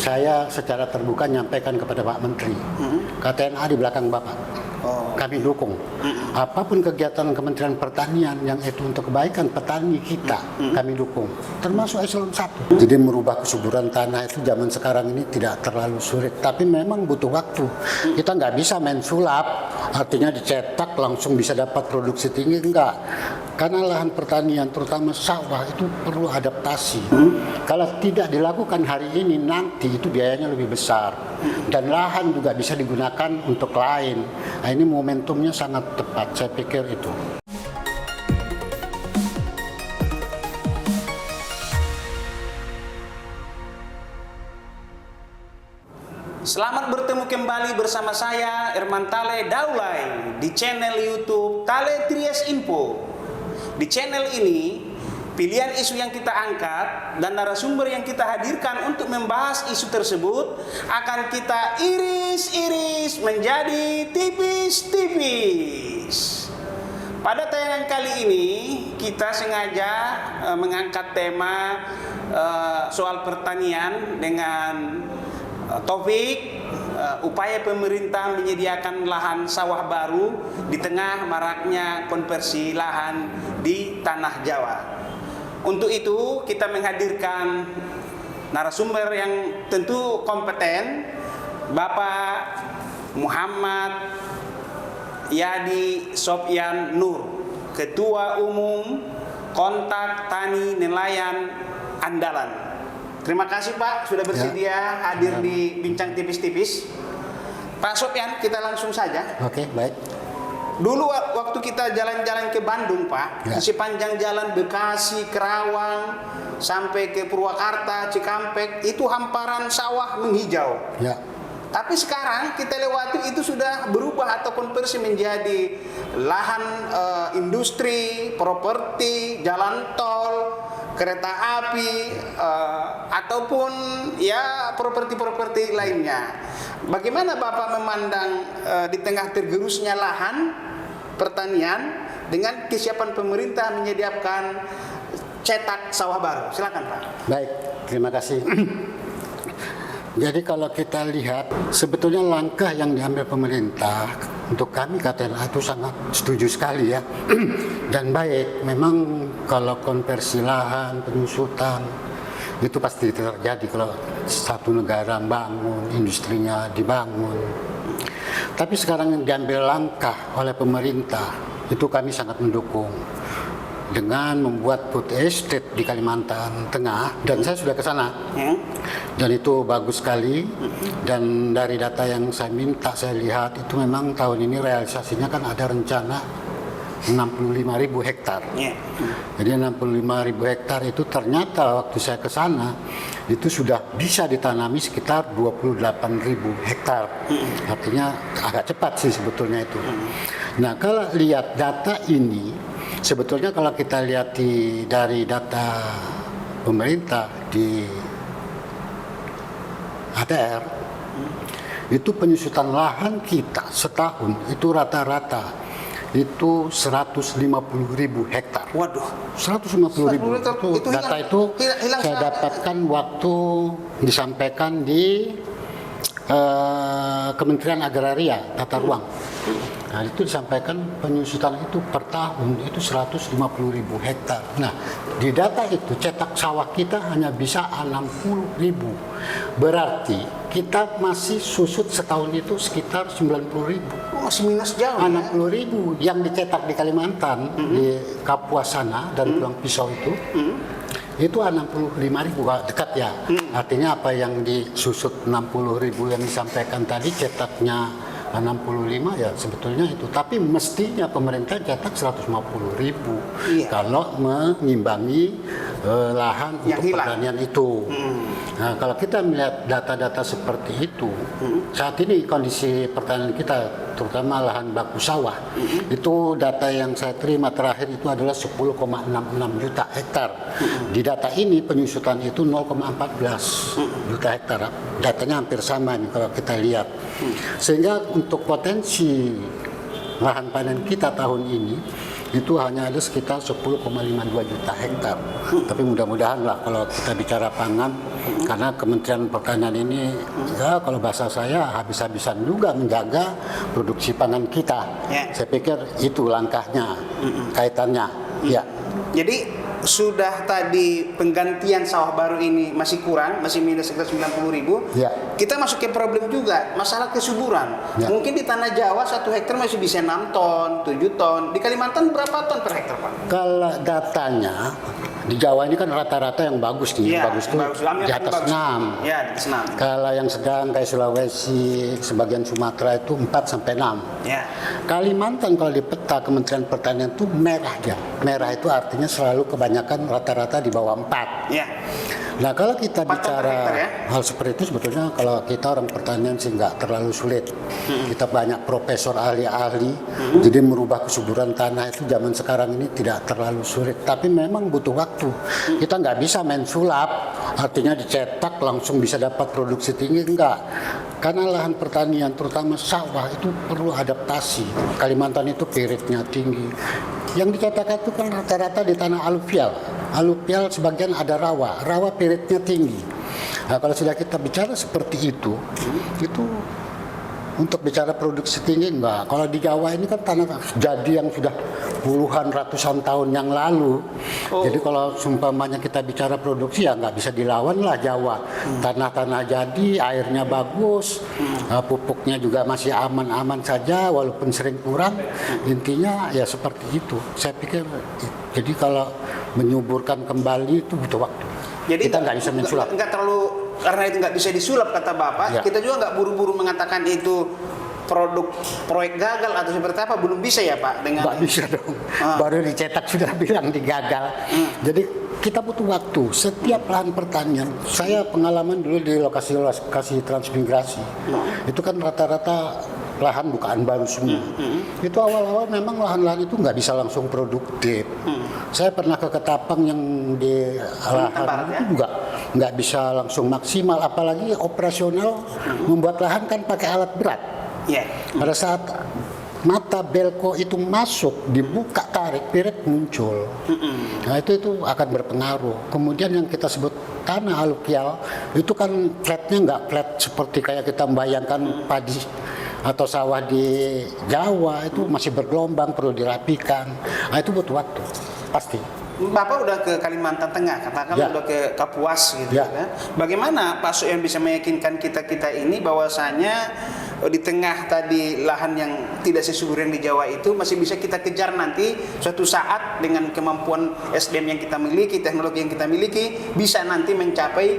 saya secara terbuka nyampaikan kepada Pak Menteri, KTNA di belakang Bapak. Kami dukung apapun kegiatan Kementerian Pertanian yang itu untuk kebaikan petani kita, kami dukung, termasuk eselon 1. Jadi merubah kesuburan tanah itu zaman sekarang ini tidak terlalu sulit, tapi memang butuh waktu. Kita nggak bisa main sulap, artinya dicetak langsung bisa dapat produksi tinggi, enggak. Karena lahan pertanian terutama sawah itu perlu adaptasi. Kalau tidak dilakukan hari ini, nanti itu biayanya lebih besar, dan lahan juga bisa digunakan untuk lain. Nah, ini momentumnya sangat tepat, saya pikir itu. Selamat bertemu kembali bersama saya Irman Tale Daulay di channel YouTube Tale Tries Info. Di channel ini, pilihan isu yang kita angkat dan narasumber yang kita hadirkan untuk membahas isu tersebut akan kita iris-iris menjadi tipis-tipis. Pada tayangan kali ini, kita sengaja mengangkat tema soal pertanian dengan topik upaya pemerintah menyediakan lahan sawah baru di tengah maraknya konversi lahan di tanah Jawa. Untuk itu kita menghadirkan narasumber yang tentu kompeten, Bapak Muhammad Yadi Sopyan Nur, Ketua Umum Kontak Tani Nelayan Andalan. Terima kasih Pak sudah bersedia hadir di Bincang Tipis-Tipis. Pak Sopyan, kita langsung saja. Oke, baik. Dulu waktu kita jalan-jalan ke Bandung Pak, di sepanjang jalan Bekasi, Kerawang, sampai ke Purwakarta, Cikampek, itu hamparan sawah menghijau. Ya. Tapi sekarang kita lewati itu sudah berubah atau konversi menjadi lahan industri, properti, jalan tol, kereta api, ataupun ya properti-properti lainnya. Bagaimana Bapak memandang di tengah tergerusnya lahan pertanian dengan kesiapan pemerintah menyediakan cetak sawah baru? Silakan Pak. Baik, terima kasih. Jadi kalau kita lihat, sebetulnya langkah yang diambil pemerintah untuk kami KTNA itu sangat setuju sekali ya. Dan baik, memang kalau konversi lahan, penyusutan, itu pasti terjadi kalau satu negara bangun, industrinya dibangun. Tapi sekarang yang diambil langkah oleh pemerintah, itu kami sangat mendukung. Dengan membuat food estate di Kalimantan Tengah, dan saya sudah ke sana, dan itu bagus sekali. Dan dari data yang saya minta, saya lihat itu memang tahun ini realisasinya kan ada rencana 65.000 hektar. Jadi 65.000 hektar itu ternyata waktu saya ke sana itu sudah bisa ditanami sekitar 28.000 hektar. Artinya agak cepat sih sebetulnya itu. Nah, kalau lihat data ini, sebetulnya kalau kita lihat dari data pemerintah di ATR, itu penyusutan lahan kita setahun itu rata-rata itu 150.000 hektar. Waduh, 150.000 itu data hilang, itu hilang saya dapatkan waktu disampaikan di Kementerian Agraria Tata Ruang. Nah, itu disampaikan penyusutan itu per tahun itu 150.000 hektar. Nah, di data itu cetak sawah kita hanya bisa 60.000. Berarti kita masih susut setahun itu sekitar 90.000. Masih minus jauh. 60.000 yang dicetak di Kalimantan, di Kapuas sana dan Pulang Pisau itu 65.000, dekat ya. Artinya apa yang disusut 60.000 yang disampaikan tadi cetaknya 65 ya sebetulnya itu, tapi mestinya pemerintah cetak 150.000 kalau mengimbangi lahan yang untuk hilang. pertanian itu. Nah, kalau kita melihat data-data seperti itu, saat ini kondisi pertanian kita terutama lahan baku sawah, itu data yang saya terima terakhir itu adalah 10,66 juta hektar. Di data ini penyusutan itu 0,14 juta hektar. Datanya hampir sama nih kalau kita lihat. Sehingga untuk potensi lahan panen kita tahun ini itu hanya ada sekitar 10,52 juta hektar. Tapi mudah-mudahan lah kalau kita bicara pangan, karena Kementerian Pertanian ini ya kalau bahasa saya habis-habisan juga menjaga produksi pangan kita. Ya. Saya pikir itu langkahnya, kaitannya. Ya. Jadi sudah tadi penggantian sawah baru ini masih kurang, masih minus sekitar 90.000. Ya. Kita masuk ke problem juga, masalah kesuburan. Ya. Mungkin di tanah Jawa 1 hektar masih bisa 6 ton, 7 ton. Di Kalimantan berapa ton per hektar, Pak? Kalau datanya di Jawa ini kan rata-rata yang bagus nih, Iya, bagus tuh Amir di atas bagus. 6. Ya, di atas 6. Kalau yang sedang kayak Sulawesi, sebagian Sumatera itu 4 sampai 6. Ya. Kalimantan kalau di peta Kementerian Pertanian itu merah dia. Merah itu artinya selalu kebanyakan rata-rata di bawah 4. Ya. Nah kalau kita 4 ton per bicara hektar ya? hal seperti itu sebetulnya kalau kita orang pertanian sih nggak terlalu sulit. Kita banyak profesor ahli-ahli, jadi merubah kesuburan tanah itu zaman sekarang ini tidak terlalu sulit. Tapi memang butuh waktu. Kita nggak bisa main sulap, artinya dicetak langsung bisa dapat produksi tinggi, enggak. Karena lahan pertanian terutama sawah itu perlu adaptasi. Kalimantan itu piritnya tinggi. Yang dicetak itu kan rata-rata di tanah aluvial. Aluvial sebagian ada rawa, rawa piritnya tinggi. Nah, kalau sudah kita bicara seperti itu untuk bicara produksi tinggi enggak. Kalau di Jawa ini kan tanah jadi yang sudah puluhan ratusan tahun yang lalu. Jadi kalau seumpamanya kita bicara produksi ya nggak bisa dilawan lah Jawa. Tanah-tanah jadi, airnya bagus, pupuknya juga masih aman-aman saja walaupun sering kurang. Intinya ya seperti itu. Saya pikir jadi kalau menyuburkan kembali itu butuh waktu. Jadi kita nggak bisa mensulap. Nggak terlalu, karena itu nggak bisa disulap kata Bapak. Ya. Kita juga nggak buru-buru mengatakan itu proyek gagal atau seperti apa, belum bisa ya Pak dengan. Nggak bisa dong. Baru dicetak sudah bilang digagal. Jadi kita butuh waktu. Setiap lahan pertanian, saya pengalaman dulu di lokasi transmigrasi, itu kan rata-rata lahan bukaan baru semua. Itu awal-awal memang lahan-lahan itu nggak bisa langsung produktif. Saya pernah ke Ketapang yang di lahan itu juga nggak bisa langsung maksimal, apalagi operasional membuat lahan kan pakai alat berat. Ya. Pada saat mata belko itu masuk, dibuka tarik, pirit muncul. Nah itu akan berpengaruh. Kemudian yang kita sebut tanah aluvial itu kan flatnya nggak flat seperti kayak kita membayangkan padi atau sawah di Jawa itu masih bergelombang, perlu dirapikan. Nah itu butuh waktu, pasti. Bapak udah ke Kalimantan Tengah, katakanlah udah ke Kapuas gitu ya. Bagaimana Pak Soeharto yang bisa meyakinkan kita ini bahwasanya di tengah tadi lahan yang tidak sesubur yang di Jawa itu masih bisa kita kejar nanti suatu saat dengan kemampuan SDM yang kita miliki, teknologi yang kita miliki, bisa nanti mencapai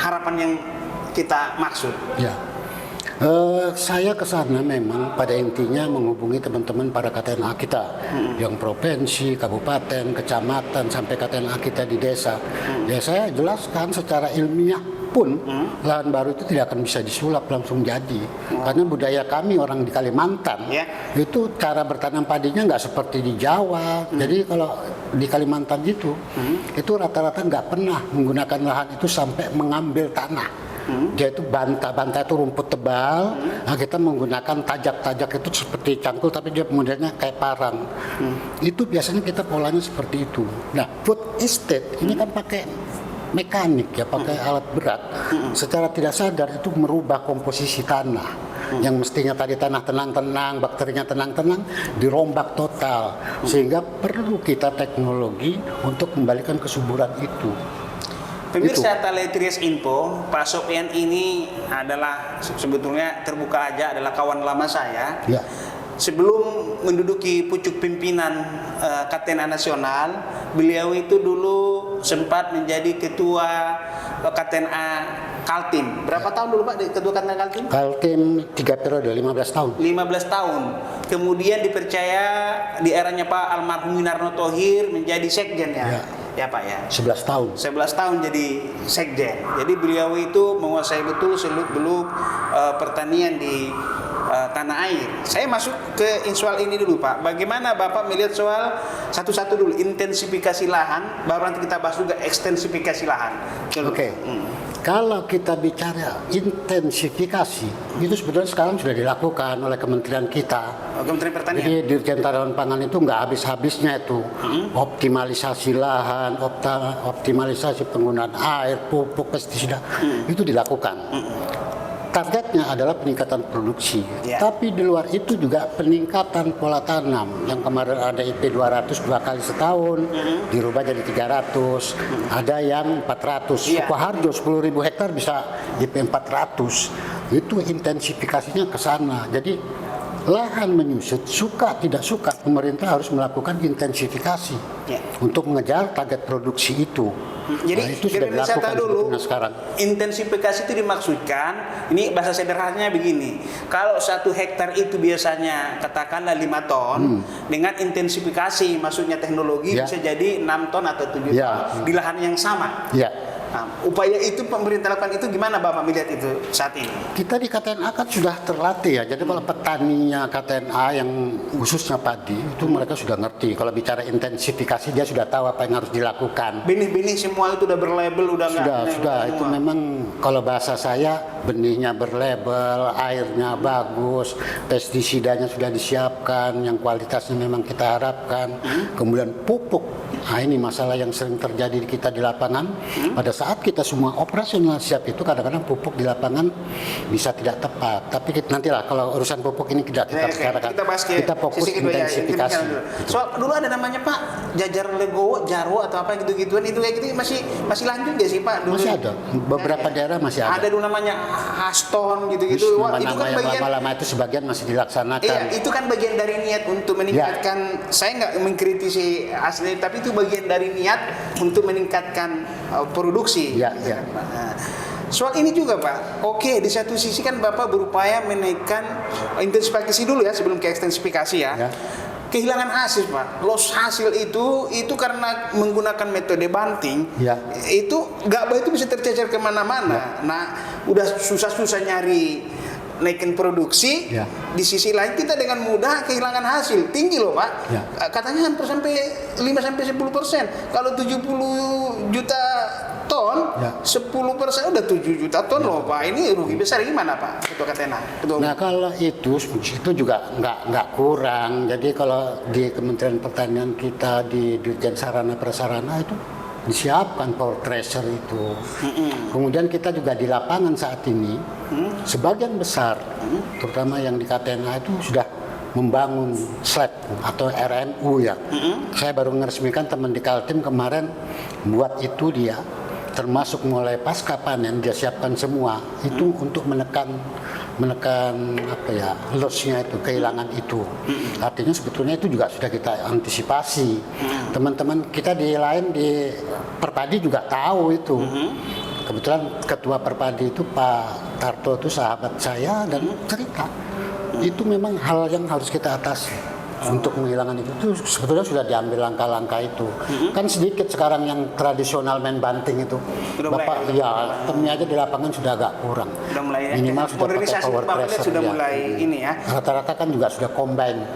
harapan yang kita maksud. Ya. Saya ke sana memang pada intinya menghubungi teman-teman para KTNA kita yang provinsi, kabupaten, kecamatan sampai KTNA kita di desa. Ya saya jelaskan secara ilmiah pun lahan baru itu tidak akan bisa disulap langsung jadi. Karena budaya kami orang di Kalimantan itu cara bertanam padinya nggak seperti di Jawa. Jadi kalau di Kalimantan itu rata-rata nggak pernah menggunakan lahan itu sampai mengambil tanah. Dia itu banta itu rumput tebal. Nah, kita menggunakan tajak itu seperti cangkul tapi dia modelnya kayak parang. Itu biasanya kita polanya seperti itu. Nah, food estate ini kan pakai mekanik ya, pakai alat berat. Secara tidak sadar itu merubah komposisi tanah. Yang mestinya tadi tanah tenang-tenang, bakterinya tenang-tenang, dirombak total. Sehingga perlu kita teknologi untuk kembalikan kesuburan itu. Pemirsa Tale3S Info, Pak Sofian ini adalah sebetulnya terbuka aja adalah kawan lama saya. Ya. Sebelum menduduki pucuk pimpinan KTNA Nasional, beliau itu dulu sempat menjadi ketua KTNA Kaltim. Berapa tahun dulu Pak ketua KTNA Kaltim? Kaltim 3 periode, 15 tahun. 15 tahun. Kemudian dipercaya di eranya Pak almarhum Winarno Thohir menjadi sekjen ya. Ya Pak ya. 11 tahun. 11 tahun jadi sekjen. Jadi beliau itu menguasai betul seluk-beluk pertanian di tanah air. Saya masuk ke soal ini dulu Pak. Bagaimana Bapak melihat soal satu-satu dulu intensifikasi lahan, baru nanti kita bahas juga ekstensifikasi lahan. Oke. Kalau kita bicara intensifikasi, itu sebetulnya sekarang sudah dilakukan oleh kementerian kita. Kementerian Pertanian. Jadi Dirjen Tanaman Pangan itu nggak habis-habisnya itu optimalisasi lahan, optimalisasi penggunaan air, pupuk, pestisida itu dilakukan. Targetnya adalah peningkatan produksi, tapi di luar itu juga peningkatan pola tanam. Yang kemarin ada IP 200 2 kali setahun, dirubah jadi 300, ada yang 400. Sukoharjo 10.000 hektar bisa IP 400. Itu intensifikasinya ke sana. Jadi lahan menyusut, suka tidak suka pemerintah harus melakukan intensifikasi untuk mengejar target produksi itu. Jadi itu sudah dilakukan dulu sekarang. Intensifikasi itu dimaksudkan, ini bahasa sederhananya begini, kalau 1 hektar itu biasanya katakanlah 5 ton, dengan intensifikasi maksudnya teknologi bisa jadi 6 ton atau 7 ton di lahan yang sama. Nah, upaya itu pemerintah lakukan itu gimana Bapak melihat itu saat ini? Kita di KTNA kan sudah terlatih ya. Jadi kalau petaninya KTNA yang khususnya padi itu mereka sudah ngerti. Kalau bicara intensifikasi dia sudah tahu apa yang harus dilakukan. Benih-benih semua itu udah berlabel, udah sudah. Itu memang kalau bahasa saya benihnya berlabel, airnya bagus, pestisidanya sudah disiapkan, yang kualitasnya memang kita harapkan. Kemudian pupuk. Nah ini masalah yang sering terjadi di kita di lapangan. Pada saat kita semua operasional siap itu kadang-kadang pupuk di lapangan bisa tidak tepat. Tapi nantilah kalau urusan pupuk ini tidak kita bicarakan. Kita fokus intensifikasi. Soal dulu ada namanya Pak Jajar Legowo, Jarwo atau apa gitu-gituan itu kayak gitu masih lanjut ya sih Pak? Dulu. Masih ada. Beberapa daerah masih ada. Ada dulu namanya Haston gitu-gitu. Wah, itu kan bagian lama-lama itu sebagian masih dilaksanakan. Iya, itu kan bagian dari niat untuk meningkatkan. Saya nggak mengkritisi asli, tapi itu bagian dari niat untuk meningkatkan produksi. Ya. Nah, soal ini juga Pak, oke di satu sisi kan Bapak berupaya menaikkan intensifikasi dulu ya sebelum ke ekstensifikasi ya. Kehilangan hasil Pak, loss hasil itu karena menggunakan metode banting, itu gabah itu bisa tercecer kemana-mana. Nah, udah susah-susah nyari naikin produksi, di sisi lain kita dengan mudah kehilangan hasil tinggi loh Pak. Katanya hampir sampai 5-10%. Kalau 70 juta ton, 10% udah 7 juta ton loh Pak. Ini rugi besar gimana Pak Ketua KTNA? Nah kalau itu juga nggak kurang. Jadi kalau di Kementerian Pertanian kita di Dirjen Sarana Prasarana itu disiapkan power tracer itu. Kemudian kita juga di lapangan saat ini sebagian besar terutama yang di KTNA itu sudah membangun slab atau RNU ya. Saya baru meresmikan teman di Kaltim kemarin buat itu dia, termasuk mulai pasca panen dia siapkan semua itu untuk menekan apa ya lossnya itu, kehilangan itu. Artinya sebetulnya itu juga sudah kita antisipasi. Teman-teman kita di lain di Perpadi juga tahu itu. Kebetulan ketua Perpadi itu Pak Tarto itu sahabat saya dan cerita itu memang hal yang harus kita atasi. Untuk menghilangkan itu sebetulnya sudah diambil langkah-langkah itu. Kan sedikit sekarang yang tradisional main banting itu. Bapak ya temnya aja di lapangan sudah agak kurang. Sudah mulai minimal sudah pakai power pressure sudah mulai ini ya. Rata-rata kan juga sudah combine.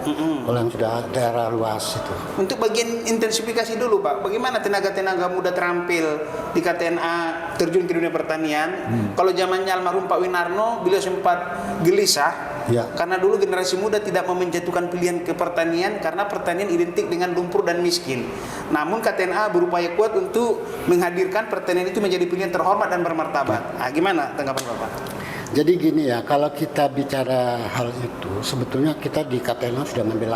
Kalau yang sudah daerah luas itu. Untuk bagian intensifikasi dulu Pak, bagaimana tenaga-tenaga muda terampil di KTNA terjun ke dunia pertanian? Kalau zamannya almarhum Pak Winarno, beliau sempat gelisah. Karena dulu generasi muda tidak mau menjatuhkan pilihan ke pertanian karena pertanian identik dengan lumpur dan miskin. Namun KTNA berupaya kuat untuk menghadirkan pertanian itu menjadi pilihan terhormat dan bermartabat. Nah, gimana tanggapan Bapak? Jadi gini ya, kalau kita bicara hal itu, sebetulnya kita di KTNA sudah mengambil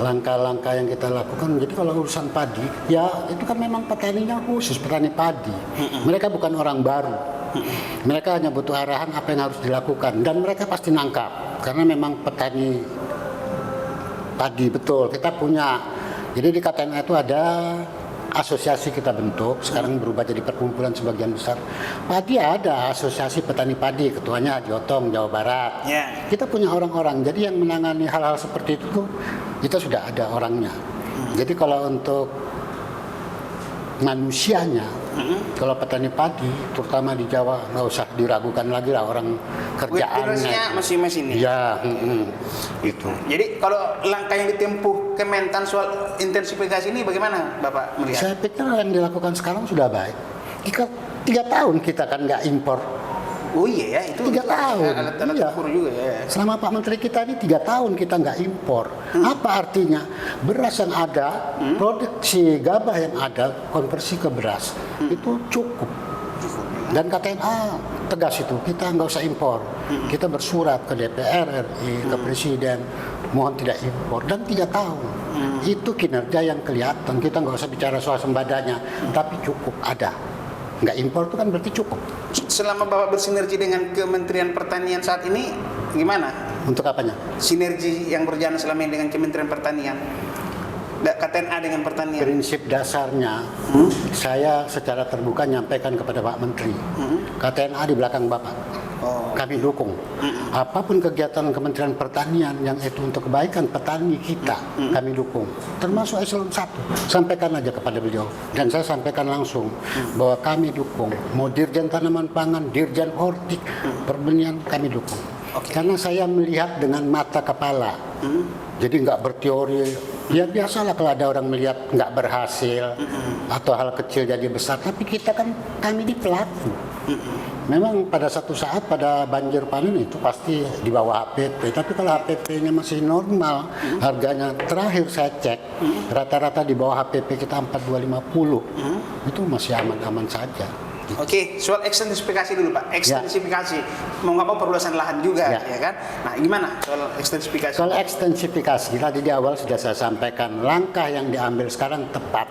langkah-langkah yang kita lakukan. Jadi kalau urusan padi, ya itu kan memang petaninya khusus, petani padi. Mereka bukan orang baru. Mereka hanya butuh arahan apa yang harus dilakukan dan mereka pasti nangkap karena memang petani padi betul. Kita punya, jadi di KTNA itu ada asosiasi kita bentuk, sekarang berubah jadi perkumpulan sebagian besar. Padi ada asosiasi petani padi, ketuanya Jotong Jawa Barat. Kita punya orang-orang, jadi yang menangani hal-hal seperti itu tuh kita sudah ada orangnya. Jadi kalau untuk manusianya, kalau petani padi, terutama di Jawa, nggak usah diragukan lagi lah orang kerjaannya. Masing-masing ya. Itu. Jadi kalau langkah yang ditempuh Kementan soal intensifikasi ini bagaimana Bapak melihat? Saya pikir yang dilakukan sekarang sudah baik. Jika 3 tahun kita kan nggak impor. Oh iya ya, itu 3 tahun. alat-alat Iya. ukur juga ya. Selama Pak Menteri kita ini 3 tahun kita nggak impor. Apa artinya? Beras yang ada, produksi gabah yang ada, konversi ke beras itu cukup. Dan KTNA tegas itu, kita nggak usah impor. Kita bersurat ke DPR RI, ke Presiden, mohon tidak impor. Dan 3 tahun. Itu kinerja yang kelihatan. Kita nggak usah bicara soal sembadanya, tapi cukup ada. Nggak impor itu kan berarti cukup. Selama Bapak bersinergi dengan Kementerian Pertanian saat ini, gimana? Untuk apanya? Sinergi yang berjalan selama ini dengan Kementerian Pertanian, KTNA dengan pertanian. Prinsip dasarnya, saya secara terbuka nyampaikan kepada Pak Menteri, KTNA di belakang Bapak. Kami dukung. Apapun kegiatan Kementerian Pertanian yang itu untuk kebaikan petani kita, kami dukung. Termasuk eselon 1. Sampaikan aja kepada beliau. Dan saya sampaikan langsung bahwa kami dukung. Mau Dirjen Tanaman Pangan, Dirjen Hortik, Pertanian, kami dukung. Karena saya melihat dengan mata kepala. Jadi nggak berteori. Ya biasalah kalau ada orang melihat nggak berhasil atau hal kecil jadi besar. Tapi kita kan, kami di pelaku. Memang pada satu saat pada banjir panen itu pasti di bawah HPP. Tapi kalau HPP-nya masih normal, harganya terakhir saya cek rata-rata di bawah HPP kita 4250, itu masih aman-aman saja. Oke, soal ekstensifikasi dulu Pak. Ekstensifikasi, mau nggak mau perluasan lahan juga, ya kan? Nah, gimana soal ekstensifikasi? Soal ekstensifikasi, tadi di awal sudah saya sampaikan, langkah yang diambil sekarang tepat.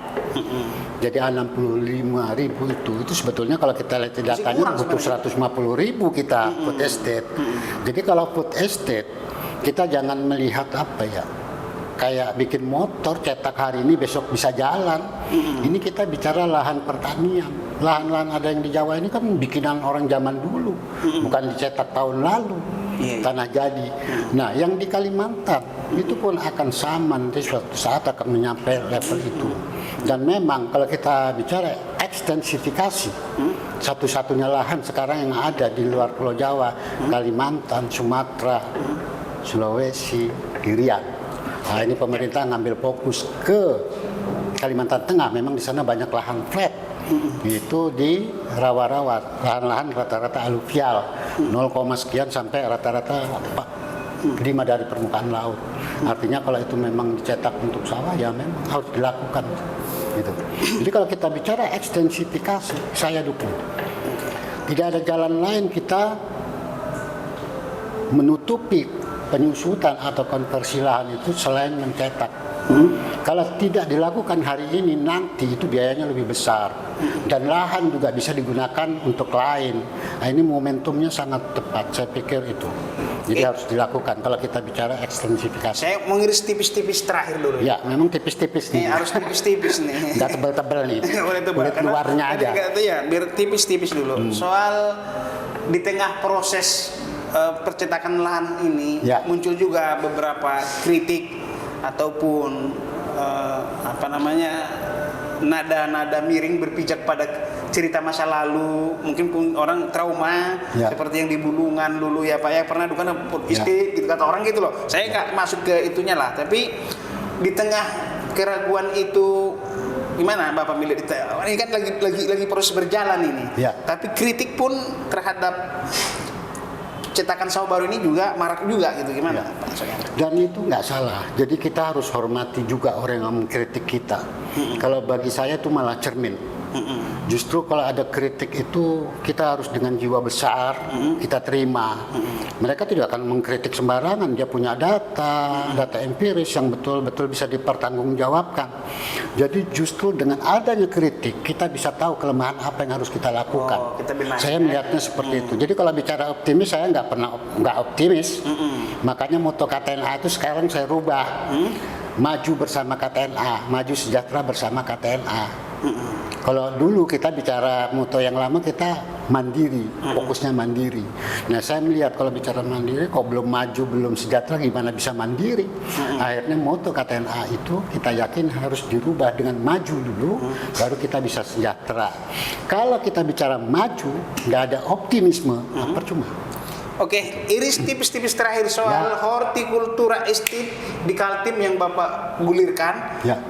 Jadi 65.000 itu sebetulnya kalau kita lihat datanya butuh 150.000 kita food estate. Jadi kalau food estate, kita jangan melihat apa ya, kayak bikin motor cetak hari ini besok bisa jalan. Ini kita bicara lahan pertanian. Lahan-lahan ada yang di Jawa ini kan bikinan orang zaman dulu, bukan dicetak tahun lalu. Tanah jadi. Nah, yang di Kalimantan itu pun akan sama, nanti suatu saat akan menyampai level itu. Dan memang kalau kita bicara ekstensifikasi, satu-satunya lahan sekarang yang ada di luar Pulau Jawa, Kalimantan, Sumatera, Sulawesi, Irian. Nah, ini pemerintah ngambil fokus ke Kalimantan Tengah. Memang di sana banyak lahan flat. Itu di rawa-rawa, lahan-lahan rata-rata aluvial, 0, sekian sampai rata-rata 5 dari permukaan laut. Artinya kalau itu memang dicetak untuk sawah, ya memang harus dilakukan. Gitu. Jadi kalau kita bicara ekstensifikasi, saya dukung. Tidak ada jalan lain kita menutupi penyusutan atau konversi lahan itu selain mencetak. Kalau tidak dilakukan hari ini, nanti itu biayanya lebih besar dan lahan juga bisa digunakan untuk lain. Nah, ini momentumnya sangat tepat, saya pikir itu. Jadi harus dilakukan kalau kita bicara ekstensifikasi. Saya mau ngiris tipis-tipis terakhir dulu. Ya, memang tipis-tipis nih. Harus tipis-tipis nih. Nggak tebel-tebel nih. Boleh tebel. Kulit luarnya aja. Ya, biar tipis-tipis dulu. Soal di tengah proses percetakan lahan ini, muncul juga beberapa kritik ataupun nada-nada miring berpijak pada cerita masa lalu, mungkin pun orang trauma seperti yang di Bulungan dulu ya Pak ya, pernah bukan istri gitu kata orang gitu loh. Saya nggak masuk ke itunya lah, tapi di tengah keraguan itu gimana Bapak melihat itu? Ini kan lagi proses berjalan ini. Tapi kritik pun terhadap cetakan sawah baru ini juga marak juga gitu, gimana Pak Soekarno? Dan itu nggak salah. Jadi kita harus hormati juga orang yang mengkritik kita. Kalau bagi saya itu malah cermin. Justru kalau ada kritik itu kita harus dengan jiwa besar kita terima. Mereka tidak akan mengkritik sembarangan. Dia punya data empiris yang betul-betul bisa dipertanggungjawabkan. Jadi justru dengan adanya kritik kita bisa tahu kelemahan apa yang harus kita lakukan. Saya melihatnya seperti itu. Jadi kalau bicara optimis, saya nggak optimis. Makanya moto KTNA itu sekarang saya rubah. Maju bersama KTNA, maju sejahtera bersama KTNA. Kalau dulu kita bicara moto yang lama kita mandiri, fokusnya mandiri. Nah saya melihat kalau bicara mandiri, kok belum maju, belum sejahtera, gimana bisa mandiri? Akhirnya moto KTNA itu kita yakin harus dirubah dengan maju dulu, baru kita bisa sejahtera. Kalau kita bicara maju, nggak ada optimisme, percuma. Oke, Iris tipis-tipis terakhir soal hortikultura estate di Kaltim yang Bapak gulirkan. Ya.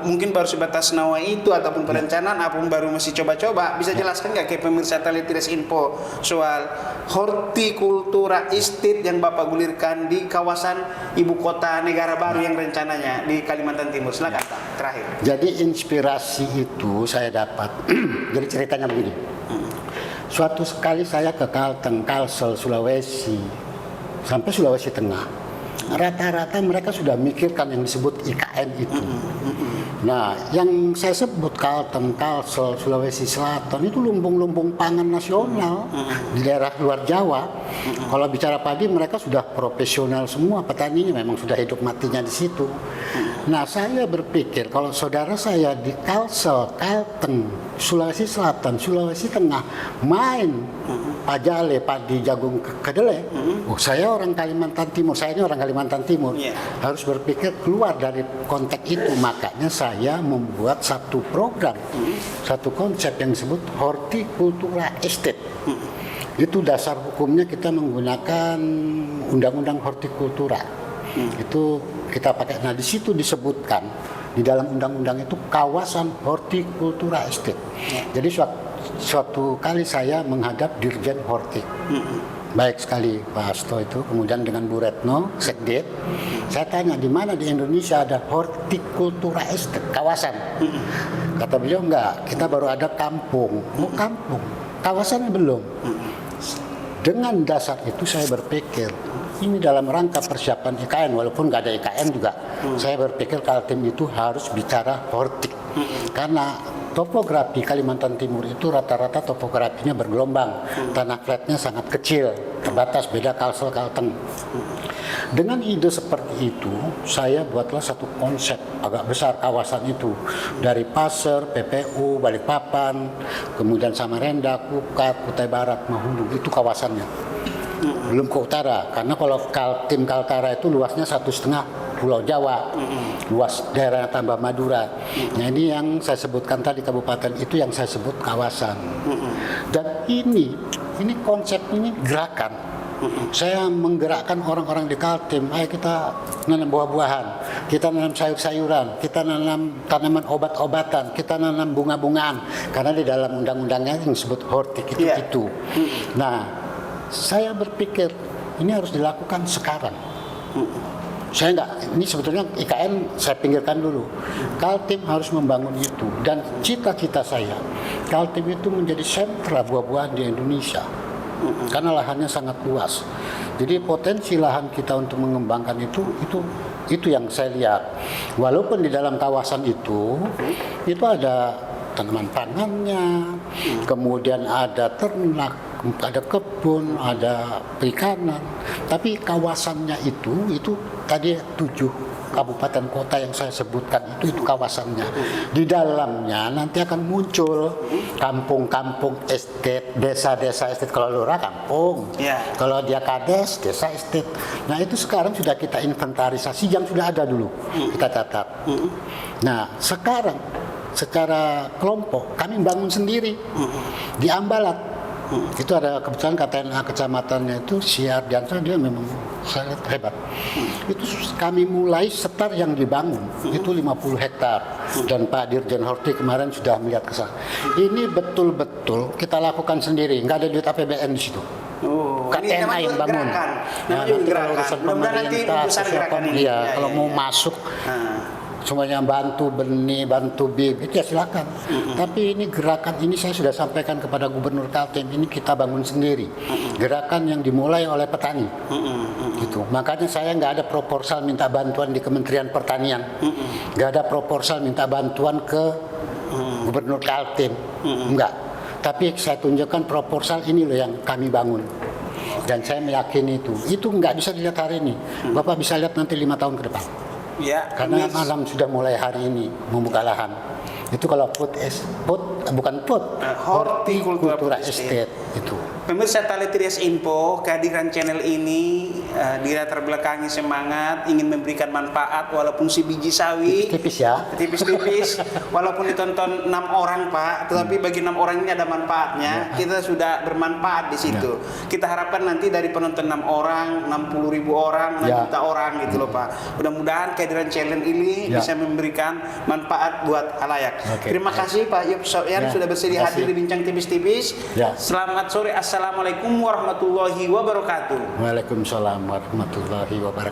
Mungkin baru sebatas nawa itu ataupun perencanaan, ataupun baru masih coba-coba. Bisa jelaskan nggak ke pemirsa Tale Tires Info soal hortikultura estate yang Bapak gulirkan di kawasan ibu kota negara baru yang rencananya di Kalimantan Timur? Silakan, Pak. Terakhir. Jadi inspirasi itu saya dapat. Jadi ceritanya begini. Suatu sekali saya ke Kalteng, Kalsel, Sulawesi, sampai Sulawesi Tengah. Rata-rata mereka sudah mikirkan yang disebut IKN itu. Nah, yang saya sebut Kalteng, Kalsel, Sulawesi Selatan itu lumbung-lumbung pangan nasional di daerah luar Jawa. Kalau bicara padi mereka sudah profesional semua, petaninya memang sudah hidup matinya di situ. Nah, saya berpikir kalau saudara saya di Kalsel, Kalteng, Sulawesi Selatan, Sulawesi Tengah main pajale, padi, jagung, kedelai. Saya orang Kalimantan Timur, saya ini orang Kalimantan Timur. Harus berpikir keluar dari konteks itu. Makanya saya membuat satu program, satu konsep yang disebut hortikultura estate. Itu dasar hukumnya kita menggunakan undang-undang hortikultura. Itu kita pakai. Nah, di situ disebutkan di dalam undang-undang itu kawasan hortikultura estate. Jadi suatu kali saya menghadap Dirjen Hortik. Baik sekali Pak Hasto itu, kemudian dengan Bu Retno, Sekdet. Saya tanya di mana di Indonesia ada hortikultura estate, kawasan. Kata beliau enggak, kita baru ada kampung. Kampung, kawasannya belum. Dengan dasar itu saya berpikir, ini dalam rangka persiapan IKN, walaupun nggak ada IKN juga, saya berpikir Kaltim itu harus bicara hortik. Karena topografi Kalimantan Timur itu rata-rata topografinya bergelombang, tanah flatnya sangat kecil, terbatas, beda Kalsel, Kalteng. Dengan ide seperti itu, saya buatlah satu konsep agak besar kawasan itu. Dari Pasir, PPU, Balikpapan, kemudian Samarinda, Kukat, Kutai Barat, Mahulu, itu kawasannya. Belum ke utara, karena kalau Kaltim Kaltara itu luasnya 1,5 Pulau Jawa, luas daerah tambah Madura. Nah, ini yang saya sebutkan tadi kabupaten itu yang saya sebut kawasan. Dan ini konsep ini gerakan. Saya menggerakkan orang-orang di Kaltim, ayo kita nanam buah-buahan, kita nanam sayur-sayuran, kita nanam tanaman obat-obatan, kita nanam bunga-bungaan, karena di dalam undang-undangnya yang disebut hortik itu. Nah, saya berpikir ini harus dilakukan sekarang. Saya enggak, ini sebetulnya IKN saya pinggirkan dulu. Kaltim harus membangun itu, dan cita-cita saya Kaltim itu menjadi sentra buah-buahan di Indonesia. Karena lahannya sangat luas. Jadi potensi lahan kita untuk mengembangkan itu yang saya lihat. Walaupun di dalam kawasan itu ada tanaman pangannya, kemudian ada ternak, ada kebun, ada perikanan. Tapi kawasannya itu tadi 7 kabupaten kota yang saya sebutkan itu kawasannya. Di dalamnya nanti akan muncul kampung-kampung estate, desa-desa estate. Kalau lurah kampung, kalau dia kades desa estate. Nah, itu sekarang sudah kita inventarisasi yang sudah ada dulu, kita catat. Nah, sekarang secara kelompok kami bangun sendiri di Ambalat. Itu ada kebetulan KTNA kecamatannya itu Siar Diansa, dia memang sangat hebat. Itu kami mulai setar yang dibangun itu 50 hektar, dan Pak Dirjen Hortik kemarin sudah melihat ke sana. Ini betul-betul kita lakukan sendiri, nggak ada duit APBN di situ. KTNA yang bangun. Nah, nanti kalau urusan pemerintah, kalau mau masuk semuanya bantu benih, bantu bibit, ya silakan. Tapi ini gerakan ini saya sudah sampaikan kepada Gubernur Kaltim, ini kita bangun sendiri. Gerakan yang dimulai oleh petani. Gitu. Makanya saya nggak ada proposal minta bantuan di Kementerian Pertanian, nggak ada proposal minta bantuan ke Gubernur Kaltim, enggak. Tapi saya tunjukkan proposal ini loh yang kami bangun. Dan saya meyakini itu nggak bisa dilihat hari ini. Bapak bisa lihat nanti 5 tahun ke depan. Ya, karena malam sudah mulai hari ini membuka lahan. Itu kalau hortikultura estate itu. Pemirsa Tale Trias Info, kehadiran channel ini dilatar belakangi semangat, ingin memberikan manfaat walaupun si biji sawi Tipis ya. tipis-tipis, walaupun ditonton 6 orang Pak, tetapi bagi 6 orang ini ada manfaatnya. Kita sudah bermanfaat di situ. Kita harapkan nanti dari penonton 6 orang, 60.000 orang, 6 juta orang gitu loh Pak. Mudah-mudahan kehadiran channel ini bisa memberikan manfaat buat halayak. Terima kasih Pak Yop Sofyan sudah bersedia hadir di Bincang Tipis-Tipis. Selamat sore. Assalamualaikum warahmatullahi wabarakatuh. Waalaikumsalam warahmatullahi wabarakatuh.